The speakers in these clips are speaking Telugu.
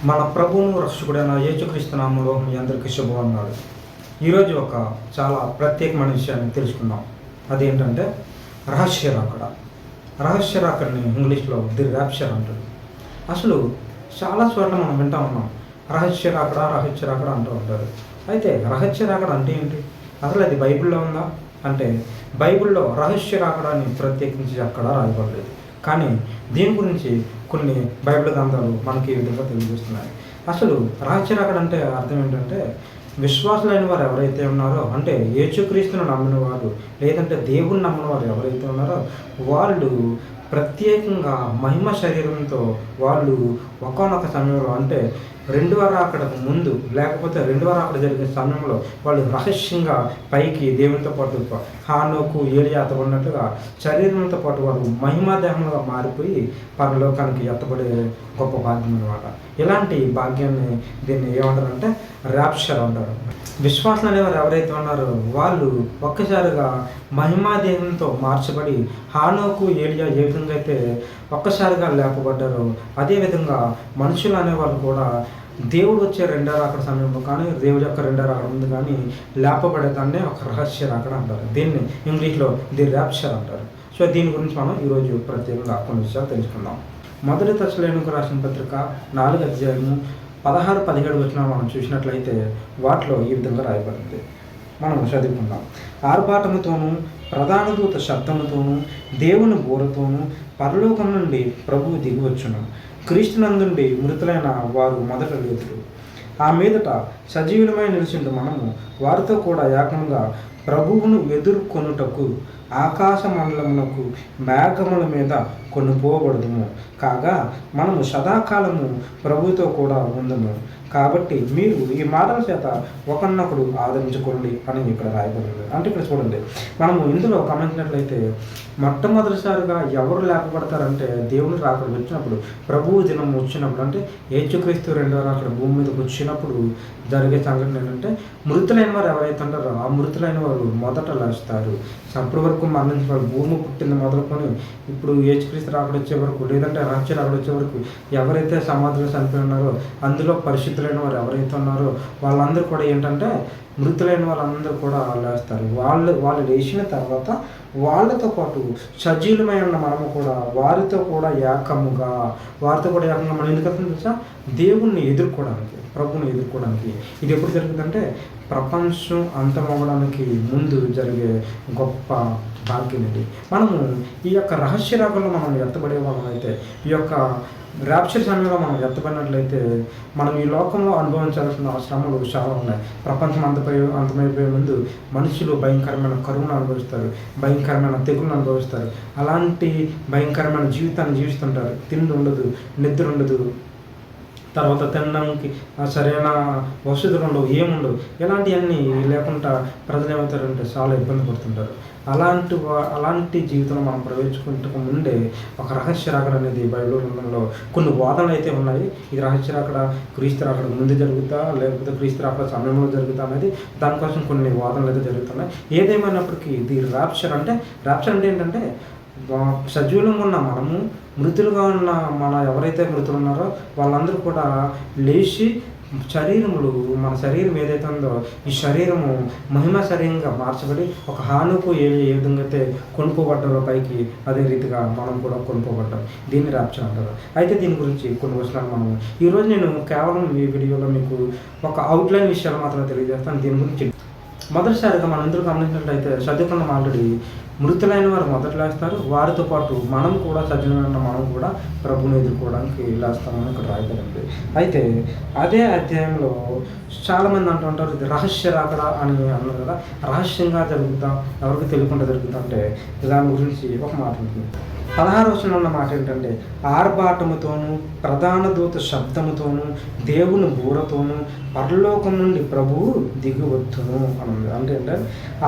మన ప్రభువును రక్షకుడైన యేసుక్రీస్తు నామములో మీ అందరికీ శుభవందనాలు. ఈరోజు ఒక చాలా ప్రత్యేకమైన విషయాన్ని తెలుసుకుందాం. అదేంటంటే రహస్య రాకడ. రహస్య రాకడని ఇంగ్లీష్లో ది ర్యాప్చర్ అంటారు. అసలు చాలా చోట్ల మనం వింటా ఉన్నాం, రహస్య రాకడ అంటూ ఉంటారు. అయితే రహస్య రాకడ అంటే ఏంటి? అసలు అది బైబిల్లో ఉందా అంటే బైబిల్లో రహస్య రాకడ అని ప్రత్యేకించి అక్కడ రాయబడలేదు. కానీ దీని గురించి కొన్ని బైబిల్ గ్రంథాలు మనకి ఈ విధంగా తెలియజేస్తున్నాయి. అసలు రహస్య రాకడ అంటే అర్థం ఏంటంటే, విశ్వాసులైన వారు ఎవరైతే ఉన్నారో, అంటే యేసుక్రీస్తును నమ్మిన వారు లేదంటే దేవుని నమ్మిన వారు ఎవరైతే ఉన్నారో వాళ్ళు ప్రత్యేకంగా మహిమ శరీరంతో వాళ్ళు ఒకానొక సమయంలో, అంటే రెండవ రాకడకు ముందు లేకపోతే రెండవ రాకడ జరిగే సమయంలో వాళ్ళు రహస్యంగా పైకి దేవునితో పాటు హానోకు ఏలియాతో ఉన్నట్టుగా శరీరంతో పాటు వాళ్ళు మహిమాదేహంగా మారిపోయి పరలోకానికి ఎత్తబడే గొప్ప భాగ్యం అనమాట. ఇలాంటి భాగ్యాన్ని దీన్ని ఏమంటారంటే ర్యాప్చర్ అంటారు. విశ్వాసం అనేవారు ఎవరైతే ఉన్నారో వాళ్ళు ఒక్కసారిగా మహిమాదేహంతో మార్చబడి హానోకు ఏలియా ఏ విధంగా అయితే ఒక్కసారిగా లేపబడ్డారో, అదేవిధంగా మనుషులు అనేవాళ్ళు కూడా దేవుడు వచ్చే రెండో రాకడ సమయంలో కానీ దేవుడి యొక్క రెండో రాకడ ముందు కానీ లేపబడేదాన్నే ఒక రహస్య రాకడ అంటారు. దీన్ని ఇంగ్లీష్లో ది ర్యాప్చర్ అంటారు. సో దీని గురించి మనం ఈరోజు ప్రత్యేకంగా కొన్ని విషయాలు తెలుసుకుందాం. మొదటి తెస్సలోనికీయులకు రాసిన పత్రిక 4వ అధ్యాయము 16-17 వచనాలు మనం చూసినట్లయితే వాటిలో ఈ విధంగా రాయబడింది. మనం చదువుకుందాం. ఆర్భాటముతోనూ ప్రధాన దూత శబ్దముతోనూ దేవుని బూరతోనూ పరలోకం నుండి ప్రభువు దిగివచ్చును. క్రీస్తునందుండి మృతులైన వారు మొదట లేతురు. ఆ మీదట సజీవులమై నిలిచిండు మనము వారితో కూడా ఏకంగా ప్రభువును ఎదుర్కొనుటకు ఆకాశ మండలమునకు మేఘముల మీద కొనుపోబడదుము. కాగా మనము సదాకాలము ప్రభువుతో కూడా ఉందము. కాబట్టి మీరు ఈ మాటల చేత ఒకరినొకడు ఆదరించుకోండి అని ఇక్కడ రాయబడింది. అంటే ఇక్కడ చూడండి, మనము ఇందులో గమనించినట్లయితే మొట్టమొదటిసారిగా ఎవరు లేపబడతారంటే దేవుని రాకడ వచ్చినప్పుడు, ప్రభువు దినం వచ్చినప్పుడు, అంటే యేసుక్రీస్తు రెండవ రాకడ భూమి మీదకి వచ్చినప్పుడు జరిగే సంఘటన ఏంటంటే, మృతులైన వారు ఎవరైతే ఉంటారో ఆ మృతులైన వారు మొదట లేస్తారు. అప్పటి వరకు మరణించిన వాళ్ళు భూమి పుట్టింది మొదలుకొని ఇప్పుడు యేసుక్రీస్తు రాకడ వచ్చే వరకు లేదంటే రహస్య రాకడ వచ్చే వరకు ఎవరైతే సమాధిలో చనిపోయి ఉన్నారో, అందులో పరిశుద్ధులైన వారు ఎవరైతే ఉన్నారో వాళ్ళందరూ కూడా ఏంటంటే మృతులైన వాళ్ళందరూ కూడా లేస్తారు. వాళ్ళు లేచిన తర్వాత వాళ్ళతో పాటు సజీవమై ఉన్న మనము కూడా వారితో కూడా ఏకంగా మనం ఎందుకు తెలుసా? దేవుణ్ణి ఎదుర్కోవడానికి, ప్రభువుని ఎదుర్కోవడానికి. ఇది ఎప్పుడు జరుగుతుందంటే ప్రపంచం అంతమవ్వడానికి ముందు జరిగే గొప్ప భాగ్యం ఇది. మనము ఈ యొక్క రహస్య రాకడలో మనం ఎత్తబడే వాళ్ళం అయితే, ఈ యొక్క ర్యాప్చర్ సమయంలో మనం ఎత్తబడినట్లయితే మనం ఈ లోకంలో అనుభవించాల్సిన శ్రమలు చాలా ఉన్నాయి. ప్రపంచం అంతమైపోయే ముందు మనుషులు భయంకరమైన కరువును అనుభవిస్తారు, భయంకరమైన తెగులను అనుభవిస్తారు. అలాంటి భయంకరమైన జీవితాన్ని జీవిస్తుంటారు. తిండి ఉండదు, నిద్ర ఉండదు, తర్వాత తినడానికి సరైన వసతులు ఉండవు, ఏముండవు. ఇలాంటివన్నీ లేకుండా ప్రజలు ఏమవుతారంటే చాలా ఇబ్బంది పడుతుంటారు. అలాంటి జీవితంలో మనం ప్రవేశించుకుంటూ ముందే ఒక రహస్య రాకడ అనేది బైబిల్ గ్రంథంలో కొన్ని వాదనలు అయితే ఉన్నాయి. ఇది రహస్య రాకడ క్రీస్తు రాకడ ముందు జరుగుతా లేకపోతే క్రీస్తు రాకడ సమయంలో జరుగుతా అనేది దానికోసం కొన్ని వాదనలు అయితే జరుగుతున్నాయి. ఏదేమైనప్పటికీ ఇది ర్యాప్చర్ అంటే ఏంటంటే, సజీవంగా ఉన్న మనము మృతులుగా ఉన్న మన ఎవరైతే మృతులు ఉన్నారో వాళ్ళందరూ కూడా లేచి మన శరీరం ఏదైతే ఉందో ఈ శరీరము మహిమ శరీరంగా మార్చబడి ఒక హానుకు ఏ విధంగా అయితే కొనుక్కోబడ్డారో పైకి, అదే రీతిగా మనం కూడా కొనుక్కోబడ్డాం. దీన్ని ర్యాప్చర్ అంటారు. అయితే దీని గురించి కొన్ని వచనాలు మనము ఈరోజు నేను కేవలం ఈ వీడియోలో మీకు ఒక అవుట్లైన్ విషయాలు మాత్రమే తెలియజేస్తాను. దీని గురించి మొదటిసారిగా మనం అందరూ గమనించినట్లయితే చదువుకున్నాం ఆల్రెడీ, మృతులైన వారు మొదట లేస్తారు, వారితో పాటు మనం కూడా సజీవమైన మనం కూడా ప్రభువుని ఎదుర్కోవడానికి లేస్తామని ఇక్కడ రాయబడింది. అయితే అదే అధ్యాయంలో చాలామంది అంటుంటారు ఇది రహస్య రాకడ అని అన్నారు కదా, రహస్యంగా జరుగుతా ఎవరికి తెలియకుండా జరుగుతా అంటే దాని గురించి ఒక మాట ఉంటుంది. 16వ వచనంలో ఉన్న మాట ఏంటంటే, ఆర్భాటముతోనూ ప్రధాన దూత శబ్దముతోనూ దేవుని బూరతోనూ పరలోకం నుండి ప్రభువు దిగివచ్చును అని ఉంది. అంటే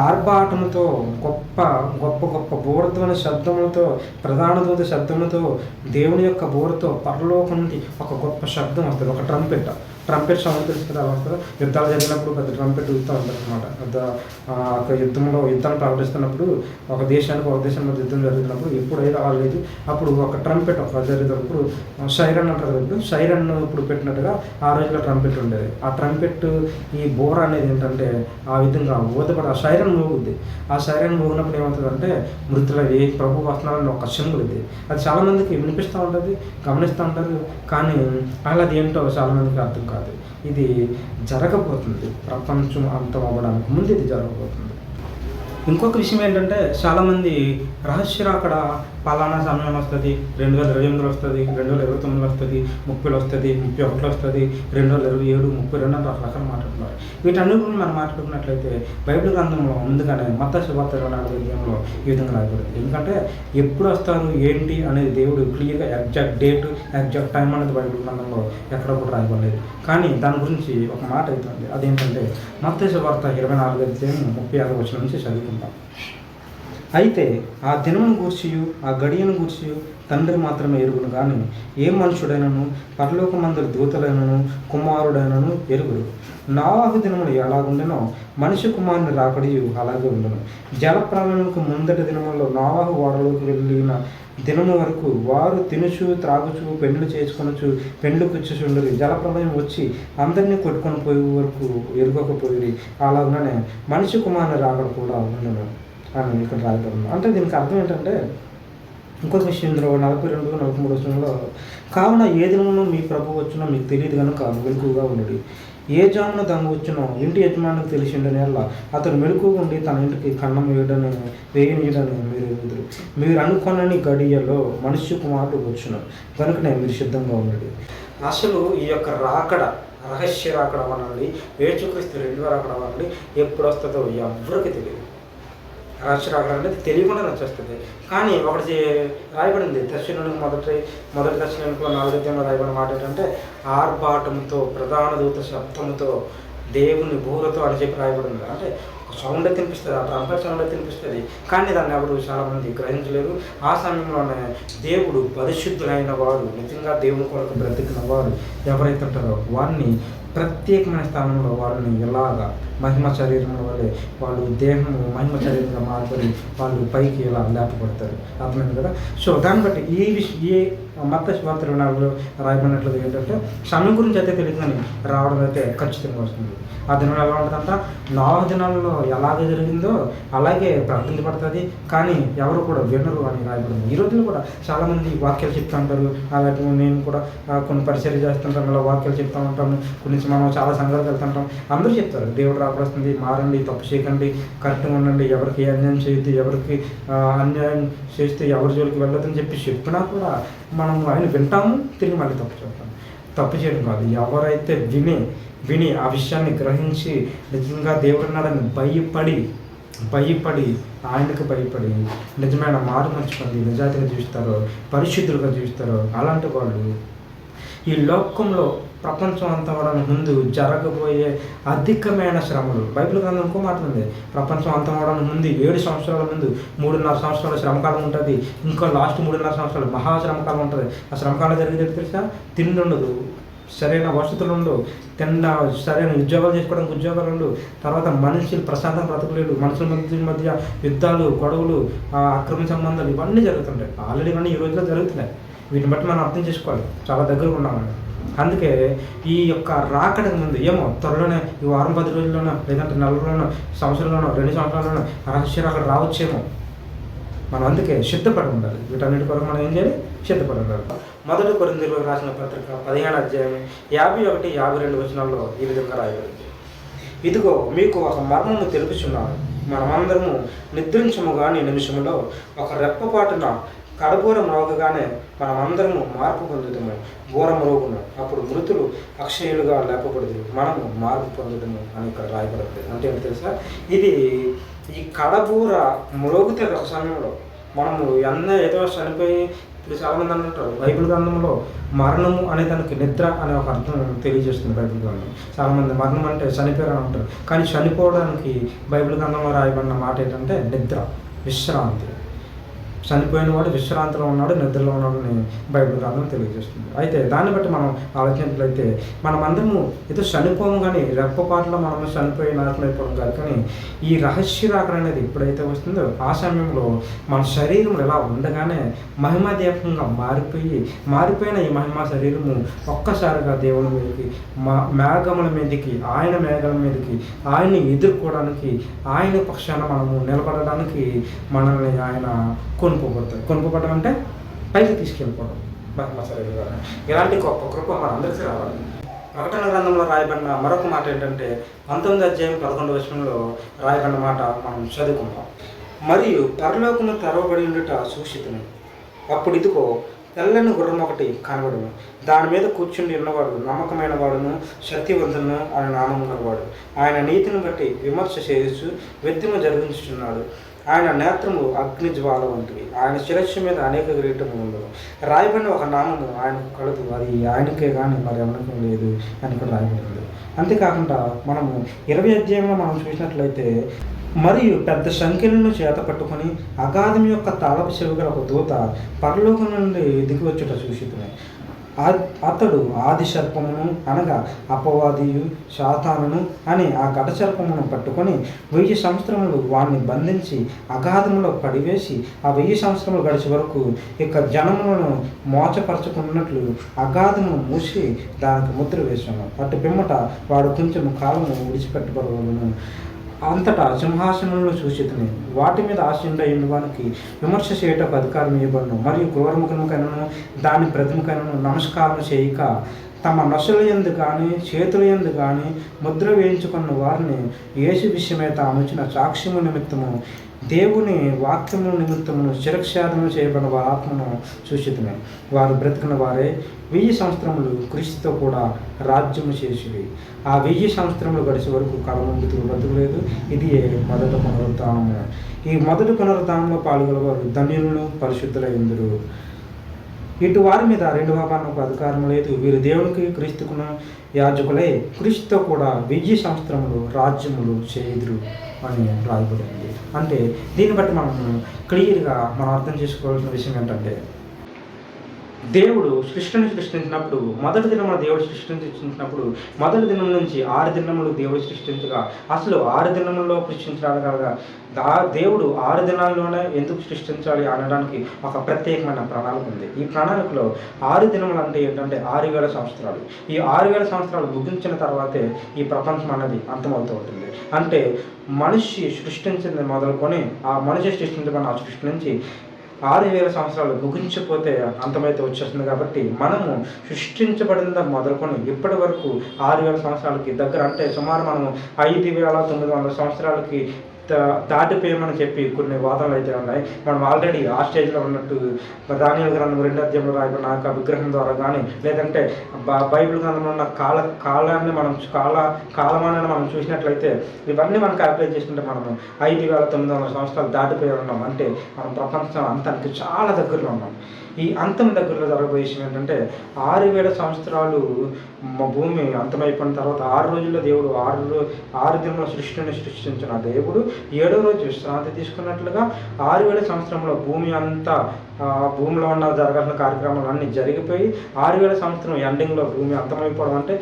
ఆర్భాటముతో గొప్ప గొప్ప గొప్ప బూరతోని శబ్దములతో, ప్రధాన దూత శబ్దములతో, దేవుని యొక్క బూరతో పరలోకం నుండి ఒక గొప్ప శబ్దం వస్తుంది. ఒక ట్రంపెట్ సౌండ్ తెలుసు కదా, వస్తుంది. యుద్ధాలు జరిగినప్పుడు పెద్ద ట్రంపెట్ ఊగుతూ ఉంటుంది అనమాట. యుద్ధాన్ని ప్రకటిస్తున్నప్పుడు ఒక దేశానికి మధ్య యుద్ధం జరుగుతున్నప్పుడు ఎప్పుడైతే రాలేదు. అప్పుడు ఒక ట్రంపెట్ ఒక జరిగినప్పుడు సైరన్ అంటారు కదా, ఇప్పుడు సైరన్ ఇప్పుడు పెట్టినట్టుగా ఆ రోజుల్లో ట్రంపెట్ ఉండేది. ఆ ట్రంపెట్ ఈ బోర అనేది ఏంటంటే ఆ విధంగా ఊదపడి ఆ సైరన్ మోగుద్ది. ఆ సైరన్ మోగినప్పుడు ఏమవుతుందంటే మృతులవి ప్రభు వస్తున్నారని ఒక సింబల్ ఇది. అది చాలామందికి వినిపిస్తూ ఉంటుంది, గమనిస్తూ ఉంటారు, కానీ అది ఏంటో చాలామందికి అర్థం కాదు. ఇది జరగబోతుంది, ప్రపంచం అంతం అవ్వడానికి ముందు ఇది జరగబోతుంది. ఇంకొక విషయం ఏంటంటే చాలామంది రహస్య రాకడ పలానా సమయం వస్తుంది, 2028 వస్తుంది, 2029 వస్తుంది, 30 వస్తుంది, 31 వస్తుంది, 2027, 32 అని రకరకాల మాట్లాడుతున్నారు. వీటన్ని కూడా మనం మాట్లాడుకున్నట్లయితే బైబిల్ గ్రంథంలో ముందుగానే మత్తయి సువార్త 24వ అధ్యాయంలో ఈ విధంగా రాయబడింది. ఎందుకంటే ఎప్పుడు వస్తారు ఏంటి అనేది దేవుడు క్లియర్గా ఎగ్జాక్ట్ డేట్, ఎగ్జాక్ట్ టైం అనేది బైబిల్ గ్రంథంలో ఎక్కడ కూడా రాయబడలేదు. కానీ దాని గురించి ఒక మాట అవుతుంది. అదేంటంటే మత్తయి సువార్త 24వ అధ్యాయం 36వ వచనం నుంచి చదువుకుంటాం. అయితే ఆ దినమును గూర్చియు ఆ గడియను గూర్చియు తండ్రి మాత్రమే ఎరుగును, కానీ ఏ మనుషుడైనను పరలోకమందరి దూతలైనను కుమారుడైనను ఎరుగురు. నోవహు దినములు ఎలాగుండెనో మనిషి కుమారుని రాకడియు అలాగే ఉండను. జలప్రళయమునకు ముందటి దినములలో నోవహు ఓడలోకి వెళ్ళిన దినము వరకు వారు తినుచు త్రాగుచు పెండ్లు చేసుకొనొచ్చు పెండ్లు కూర్చుచుండరు. జలప్రళయం వచ్చి అందరినీ కొట్టుకొని పోయే వరకు ఎరుగకపోయి అలాగనే మనిషి కుమారుని రాకడ కూడా ఉండను అని ఇక్కడ రాయబడింది. అంటే దీనికి అర్థం ఏంటంటే ఇంకొక విషయం ఇందులో 42, 43 వచనంలో కావున ఏ దినమును మీ ప్రభు వచ్చినో మీకు తెలియదు కనుక మెలకువగా ఉండడు. ఏ జామున దొంగ వచ్చినో ఇంటి యజమానికి తెలిసిండని వల్ల అతను మెలకువగా ఉండి తన ఇంటికి కన్నం వేయనీయడని మీరు ఎదురు. మీరు అనుకొనని గడియలో మనుష్య కుమారుడు వచ్చును కనుకనే మీరు సిద్ధంగా ఉండడు. అసలు ఈ యొక్క రాకడ రహస్య రాకడ అవ్వనండి, యేసుక్రీస్తు రెండవ రాకడ అవ్వండి, ఎప్పుడు వస్తుందో ఎవరికి తెలియదు. రహస్య రాకడ అనేది తెలియకుండా వచ్చేస్తుంది. కానీ ఒకటి రాయబడింది మొదటి దర్శనంలో 4వ అధ్యాయంలో రాయబడిన మాట ఏంటంటే ఆర్భాటంతో ప్రధాన దూత శబ్దంతో దేవుని బూరతో అని చెప్పి రాయబడింది. అంటే ఒక సౌండ్ అయితే తినిపిస్తుంది, ఆ ట్రంపెట్ సౌండ్ అయితే తినిపిస్తుంది, కానీ దాన్ని ఎవరు చాలామంది గ్రహించలేరు. ఆ సమయంలోనే దేవుడు పరిశుద్ధులైన వారు, నిజంగా దేవుని కొరకు బ్రతికిన వారు ఎవరైతే ఉంటారో వారిని ప్రత్యేకమైన స్థానంలో వారిని ఎలాగా మహిమ శరీరం వల్లే వాళ్ళు దేహము మహిమ శరీరంగా మారిపడి వాళ్ళు పైకి ఇలా లేపబడతారు. అర్థమైంది కదా. సో దాన్ని బట్టి ఈ మత్తయి సువార్త 24లో రాయబడినట్లుగా ఏంటంటే సమయం గురించి అయితే తెలియదు, కానీ రావడం అయితే ఖచ్చితంగా వస్తుంది. ఆ దినం ఎలా ఉంటుందంట, నోవహు దినాలలో ఎలాగే జరిగిందో అలాగే ప్రకటించబడుతుంది, కానీ ఎవరు కూడా వినరు అని రాయబడింది. ఈ రోజుల్లో కూడా చాలామంది వాక్యాలు చెప్తూ ఉంటారు. అలాగే నేను కూడా కొన్ని పరిచర్య చేస్తుంటాను, అలా వాక్యాలు చెప్తూ ఉంటాము. కొన్ని మనం చాలా సంఘాలకు వెళ్తుంటాం, అందరూ చెప్తారు దేవుడు రాకడొస్తుంది, మారండి, తప్పు చేయకండి, కరెక్ట్గా ఉండండి, ఎవరికి అన్యాయం చేయొద్దు, ఎవరికి అన్యాయం చేస్తే ఎవరి జోలికి వెళ్ళొద్దని చెప్పి చెప్పినా కూడా మనం ఆయన వింటాము, తిరిగి మళ్ళీ తప్పు చేస్తాం. తప్పు చేయడం కాదు, ఎవరైతే విని ఆ విషయాన్ని గ్రహించి నిజంగా దేవుడు ఉన్నాడని భయపడి ఆయనకు భయపడి నిజమైన మారు మంచుకుంది నిజాయితీగా జీవిస్తారో, పరిశుద్ధులుగా జీవిస్తారో అలాంటి వాళ్ళు ఈ లోకంలో ప్రపంచం అంతా అవడానికి ముందు జరగబోయే అధికమైన శ్రమలు. బైబిల్ గ్రంథం ఇంకో మాట ఉంది, ప్రపంచం అంతం అవడానికి ముందు 7 సంవత్సరాల ముందు 3.5 సంవత్సరాల శ్రమకాలం ఉంటుంది, ఇంకా లాస్ట్ 3.5 సంవత్సరాలు మహాశ్రమకాలం ఉంటుంది. ఆ శ్రమకాలం జరిగేది తెలుసా, తిండి ఉండదు, సరైన వసతులు ఉండవు, సరైన ఉద్యోగాలు చేసుకోవడానికి ఉద్యోగాలు ఉండవు, తర్వాత మనుషులు ప్రశాంతంగా బ్రతకలేడు, మనుషుల మధ్య యుద్ధాలు, గొడవలు, అక్రమ సంబంధాలు ఇవన్నీ జరుగుతుంటాయి. ఆల్రెడీ ఇవన్నీ ఈ రోజుల్లో జరుగుతున్నాయి. వీటిని బట్టి మనం అర్థం చేసుకోవాలి, చాలా దగ్గరగా ఉన్నామని. అందుకే ఈ యొక్క రాకడకు ముందు ఏమో త్వరలోనే ఈ వారం 10 రోజుల్లోనో లేదంటే నెలలోనో సంవత్సరంలోనో 2 సంవత్సరాల్లోనో రహస్య రాకడ రావచ్చేమో. మనం అందుకే సిద్ధపడి ఉండాలి. వీటన్నిటి కొరకు మనం ఏం చేయాలి, సిద్ధపడి ఉండాలి. 1 కొరింథీయులకు రాసిన పత్రిక 15వ అధ్యాయం 51, 52 వచనాల్లో ఈ విధంగా రాయబడింది. ఇదిగో మీకు ఒక మర్మము తెలుపుచున్నాను, మనమందరము నిద్రించము గాని నిమిషములో ఒక రెప్పపాటున కడబూర మ్రోగగానే మనమందరము మార్పు పొందుతాము, బూర మ్రోగును, అప్పుడు మృతులు అక్షయులుగా లేపబడదు, మనము మార్పు పొందుతాము అని ఇక్కడ రాయబడింది. అంటే ఏంటి తెలుసా, ఇది ఈ కడబూర మ్రోగితే ఒక సమయంలో మనము ఏదో చనిపోయి, ఇప్పుడు చాలామంది అంటారు బైబిల్ గ్రంథంలో మరణము అనే దానికి నిద్ర అనే ఒక అర్థం తెలియజేస్తుంది బైబిల్ గ్రంథం. చాలామంది మరణం అంటే చనిపోయారని అంటారు, కానీ చనిపోవడానికి బైబిల్ గ్రంథంలో రాయబడిన మాట ఏంటంటే నిద్ర, విశ్రాంతి. చనిపోయిన వాడు విశ్రాంతిలో ఉన్నాడు, నిద్రలో ఉన్నాడని బైబిల్ గ్రంథం తెలియజేస్తుంది. అయితే దాన్ని బట్టి మనం ఆలోచించినట్లయితే మనమందరము ఏదో చనిపోము, కానీ రెప్పపాట్లో మనము చనిపోయి నాశనమైపోవడం కాదు. కానీ ఈ రహస్య రాకడ అనేది ఎప్పుడైతే వస్తుందో ఆ సమయంలో మన శరీరం ఇలా ఉండగానే మహిమాదీపంగా మారిపోయిన ఈ మహిమా శరీరము ఒక్కసారిగా దేవుని మీదకి, మేఘముల మీదకి, ఆయన మేఘాల మీదకి, ఆయన్ని ఎదుర్కోవడానికి, ఆయన పక్షాన మనము నిలబడడానికి మనల్ని ఆయన కొనుక్కోబడతాం అంటే పైకి తీసుకెళ్ళిపోవడం మహిమా శరీరం. ఇలాంటి గొప్ప కృప మనందరికీ రావాలి. ప్రకటన గ్రంథంలో రాయబడిన మరొక మాట ఏంటంటే 19వ అధ్యాయం 11వ వచనంలో రాయబడిన మాట మనం చదువుకుంటాం. మరియు పరలోకము తెరవబడి ఉండుట చూసితిని. అప్పుడు ఇదిగో తెల్లని గుర్రం ఒకటి కనబడును. దాని మీద కూర్చుండి ఉన్నవాడు నమ్మకమైన వాడును, శక్తివంతును, ఆయన నామం గలవాడు. ఆయన నీతిని బట్టి విమర్శ చేస్తూ వ్యక్తిని జరిగించుచున్నాడు. ఆయన నేత్రము అగ్ని జ్వాల వంటివి. ఆయన శిరస్సు మీద అనేక కిరీటములు ఉండవు. రాయబడిన ఒక నామము ఆయనకు కలదు, అది ఆయనకే కానీ మరి ఎవరికీ లేదు అని కూడా రాయబడింది. అంతేకాకుండా మనము 20వ అధ్యాయంలో మనం చూసినట్లయితే, మరియు పెద్ద సంఖ్యలను చేత పట్టుకొని అగాధం యొక్క తాళపు చెవిగల ఒక దూత పరలోకం నుండి దిగి వచ్చుట చూసితునే. అతడు ఆది సర్పమును అనగా అపవాదియు సాతానును అని ఆ ఘట సర్పమును పట్టుకొని 1000 సంవత్సరములు వాడిని బంధించి అగాధములో పడివేసి ఆ 1000 సంవత్సరములు గడిచే వరకు ఇక జనములను మోచపరచుకున్నట్లు అగాధమును మూసి దానికి ముద్ర వేశాను. అటు పిమ్మట వాడు కొంచెం కాలము విడిచిపెట్టబడవలను. అంతటా సింహాసనంలో చూసితిని. వాటి మీద ఆశీనుడైనవానికి విమర్శ చేయటకు అధికారం ఇవ్వబడును. మరియు క్రూరముఖముకైనను దాని ప్రతిమకైనను నమస్కారం చేయక తమ నొసల యందు కానీ చేతుల యందు కానీ ముద్ర వేయించుకున్న వారిని యేసు విషయమై తాము ఇచ్చిన సాక్ష్యము నిమిత్తము దేవుని వాక్యము నిమిత్తమును శిరక్షాదము చేయబడిన వారి ఆత్మను చూసితిని. వారు బ్రతికిన వారే 1000 సంవత్సరములు క్రీస్తుతో కూడా రాజ్యము చేసివి. ఆ 1000 సంవత్సరములు గడిచే వరకు కలముందుకు బ్రతుకులేదు. ఇది మొదటి పునరుద్ధానము. ఈ మొదటి పునరుద్ధానంలో పాల్గొనేవారు ధన్యులను, పరిశుద్ధులైందురు. ఇటు వారి మీద రెండవ మరణపు అధికారం లేదు. వీరు దేవునికి క్రీస్తుకును యాజకులై క్రీస్తుతో కూడా 1000 సంవత్సరములు రాజ్యములు చేయుదురు అని రాయబడింది. అంటే దీన్ని బట్టి మనం క్లియర్గా మనం అర్థం చేసుకోవాల్సిన విషయం ఏంటంటే, దేవుడు సృష్టిని సృష్టించినప్పుడు మొదటి దినమున దేవుడు సృష్టించినప్పుడు మొదటి దినం నుంచి 6 దినములు దేవుడు సృష్టించగా అసలు 6 దినముల్లో సృష్టించాలి కనుక దేవుడు 6 దినాల్లోనే ఎందుకు సృష్టించాలి అనడానికి ఒక ప్రత్యేకమైన ప్రణాళిక ఉంది. ఈ ప్రణాళికలో 6 దినములు అంటే ఏంటంటే 6000 సంవత్సరాలు. ఈ 6000 సంవత్సరాలు ముగించిన తర్వాతే ఈ ప్రపంచం అనేది అంతమవుతూ ఉంటుంది. అంటే మనిషి సృష్టించింది మొదలుకొని ఆ మనిషి సృష్టించబడిన ఆ సృష్టి నుంచి 6000 సంవత్సరాలు ముగించిపోతే అంతమైతే వచ్చేస్తుంది. కాబట్టి మనము సృష్టించబడిందా మొదలుకొని ఇప్పటి వరకు 6000 సంవత్సరాలకి దగ్గర, అంటే సుమారు మనము 5900 సంవత్సరాలకి దాటిపోయామని చెప్పి కొన్ని వాదనలు అయితే ఉన్నాయి. మనం ఆల్రెడీ ఆ స్టేజ్లో ఉన్నట్టు దానియేలు గ్రంథం 2వ అధ్యాయంలో రాయబడిన ఆ విగ్రహం ద్వారా కానీ, లేదంటే బైబిల్ గ్రంథంలో ఉన్న కాలాన్ని మనం కాలమానాన్ని మనం చూసినట్లయితే ఇవన్నీ మనం క్యాల్కులేట్ చేసుకుంటే మనము 5900 సంవత్సరాలు దాటిపోయి ఉన్నాం. అంటే మనం ప్రపంచం అంతానికి చాలా దగ్గరలో ఉన్నాం. ఈ అంతం దగ్గరలో జరగబోయే విషయం ఏంటంటే 6000 సంవత్సరాలు భూమి అంతమైపోయిన తర్వాత 6 రోజుల్లో దేవుడు 6 దినముల సృష్టిని సృష్టించిన దేవుడు 7వ రోజు విశ్రాంతి తీసుకున్నట్లుగా 6000 సంవత్సరంలో భూమి అంతా భూమిలో ఉన్న జరగాల్సిన కార్యక్రమాలు అన్నీ జరిగిపోయి 6000 సంవత్సరం ఎండింగ్లో భూమి అంతమైపోవడం. అంటే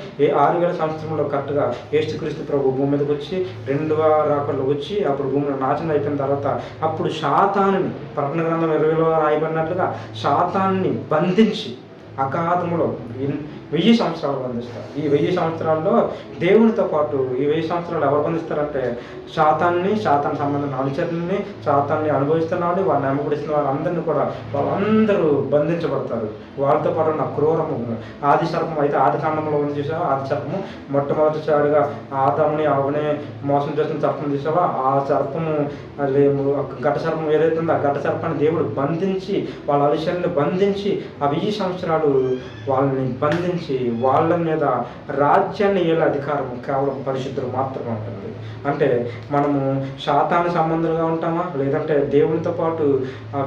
6000 సంవత్సరంలో కరెక్ట్గా యేసుక్రీస్తు ప్రభు భూమి మీదకి వచ్చి 2వ రాకడలో వచ్చి అప్పుడు భూమిలో నాశనం అయిపోయిన తర్వాత అప్పుడు సాతానుని ప్రకటన గ్రంథం 20లో రాయబడినట్లుగా సాతాన్ని బంధించి అగాధములో 1000 సంవత్సరాలు బంధిస్తారు. ఈ 1000 సంవత్సరాల్లో దేవునితో పాటు ఈ 1000 సంవత్సరాలు ఎవరు బంధిస్తారంటే సాతాన్ని సంబంధించిన అనుచరులని, సాతాన్ని అనుభవిస్తున్నామని వారిని నమ్మబడిస్తున్న వాళ్ళందరినీ కూడా వాళ్ళందరూ బంధించబడతారు. వాళ్ళతో పాటు ఉన్న క్రూరము ఆది సర్పం అయితే ఆది కాండంలో ఉంది చూసావా, ఆది సర్పము మొట్టమొదటిసారిగా ఆదాముని అవనే మోసం చేసిన సర్పం చూసావా, ఆ సర్పము ఘట సర్పం ఏదైతే ఉందో ఆ ఘట సర్పాన్ని దేవుడు బంధించి వాళ్ళ అనుచరులను బంధించి ఆ 1000 సంవత్సరాలు వాళ్ళని బంధించి వాళ్ళ మీద రాజ్యాన్ని ఏళ్ళ అధికారం కేవలం పరిశుద్ధులు మాత్రమే ఉంటుంది. అంటే మనము సాతాను సంబంధులుగా ఉంటామా, లేదంటే దేవునితో పాటు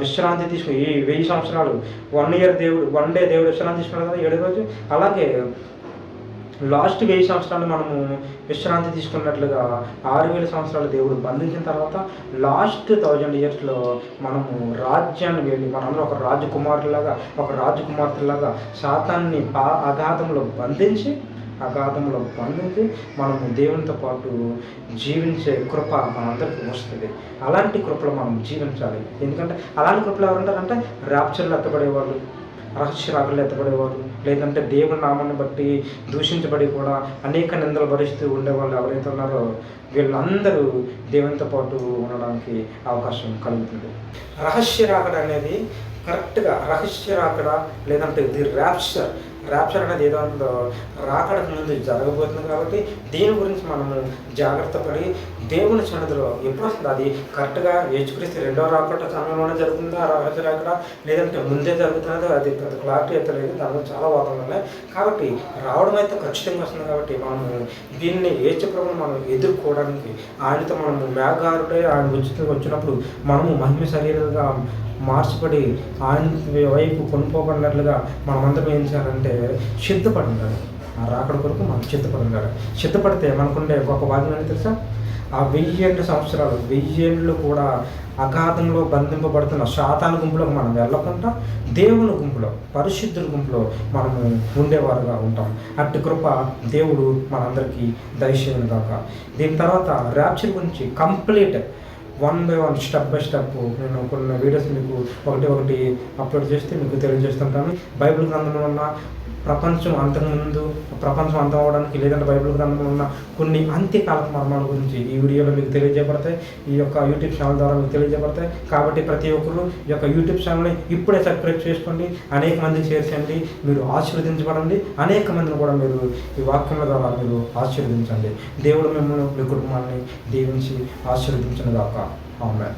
విశ్రాంతి తీసుకుని ఈ 1000 సంవత్సరాలు 1 డే దేవుడు విశ్రాంతి తీసుకున్నాడు కదా 7వ రోజు. అలాగే లాస్ట్ 1000 సంవత్సరాలు మనము విశ్రాంతి తీసుకున్నట్లుగా 6000 సంవత్సరాలు దేవుడు బంధించిన తర్వాత లాస్ట్ 1000 ఇయర్స్లో మనము రాజ్యాన్ని వెళ్ళి మనందరూ ఒక రాజకుమారులాగా ఒక రాజకుమార్తెలాగా సాతాన్ని అగాధంలో బంధించి మనము దేవునితో పాటు జీవించే కృప మనందరికీ వస్తుంది. అలాంటి కృపలో మనం జీవించాలి. ఎందుకంటే అలాంటి కృపలు ఎవరుంటారంటే ర్యాప్చర్లు ఎత్తబడేవాళ్ళు, రహస్య రాకలు ఎత్తబడేవారు, లేదంటే దేవుని నామాన్ని బట్టి దూషించబడి కూడా అనేక నిందలు భరిస్తూ ఉండేవాళ్ళు ఎవరైతే ఉన్నారో వీళ్ళందరూ దేవునితో పాటు ఉండడానికి అవకాశం కలుగుతుంది. రహస్య రాకడ అనేది కరెక్ట్గా రహస్య రాకడ లేదంటే ఇది ర్యాప్చర్ అనేది ఏదో ఉందో రాకడకు ముందు జరగబోతుంది. కాబట్టి దీని గురించి మనము జాగ్రత్త పడి దేవుని సన్నిధిలో ఎప్పుడు వస్తుంది అది కరెక్ట్గా యేసుక్రీస్తు రెండవ రాకడ సమయంలోనే జరుగుతుందా రహస్య రాకడ, లేదంటే ముందే జరుగుతున్నదో అది క్లారిటీ అయితే లేదు. దానిలో చాలా వాదనలు ఉన్నాయి. కాబట్టి రావడం అయితే ఖచ్చితంగా వస్తుంది. కాబట్టి మనము దీన్ని యేసు ప్రభువును మనం ఎదుర్కోవడానికి ఆయనతో మనము మేఘారుడే ఆయన వచ్చినప్పుడు మనము మహిమ శరీరంగా మార్చబడి ఆయన వైపు కొనుక్కోబడినట్లుగా మనమందరం ఏం చేయాలంటే సిద్ధపడి ఉండాలి. ఆ రాకడ కొరకు మనం సిద్ధపడి ఉండాలి. సిద్ధపడితే మనకుండే గొప్ప భాగ్యం ఏంటి తెలుసా? ఆ 1000 సంవత్సరాలు 1000 ఏళ్ళు కూడా అగాధంలో బంధింపబడుతున్న సాతాను గుంపులోకి మనం వెళ్ళకుండా దేవుని గుంపులో పరిశుద్ధుల గుంపులో మనము ఉండేవారుగా ఉంటాం. అట్టి కృప దేవుడు మనందరికీ దయచేయను గాక. దీని తర్వాత ర్యాప్చర్ గురించి complete 1 by 1 step by step నేను కొన్ని వీడియోస్ మీకు ఒకటి అప్లోడ్ చేస్తే మీకు తెలియజేస్తుంటాను. బైబిల్ గ్రంథంలో ఉన్న ప్రపంచం అంతకుముందు ప్రపంచం అంతం అవ్వడానికి లేదంటే బైబిల్ గ్రంథంలో ఉన్న కొన్ని అంత్యకాలపు మర్మాల గురించి ఈ వీడియోలో మీకు తెలియజేయబడతాయి. ఈ యొక్క యూట్యూబ్ ఛానల్ ద్వారా మీకు తెలియజేయబడతాయి. కాబట్టి ప్రతి ఒక్కరు ఈ యొక్క యూట్యూబ్ ఛానల్ని ఇప్పుడే సబ్స్క్రైబ్ చేసుకోండి. అనేక మందికి షేర్ చేయండి. మీరు ఆశీర్వదించబడండి. అనేక మందిని కూడా మీరు ఈ వాక్యముల ద్వారా మీరు ఆశీర్వదించండి. దేవుడు మిమ్మల్ని మీ కుటుంబాన్ని దీవించి ఆశీర్వదించను గాక. ఆమేన్.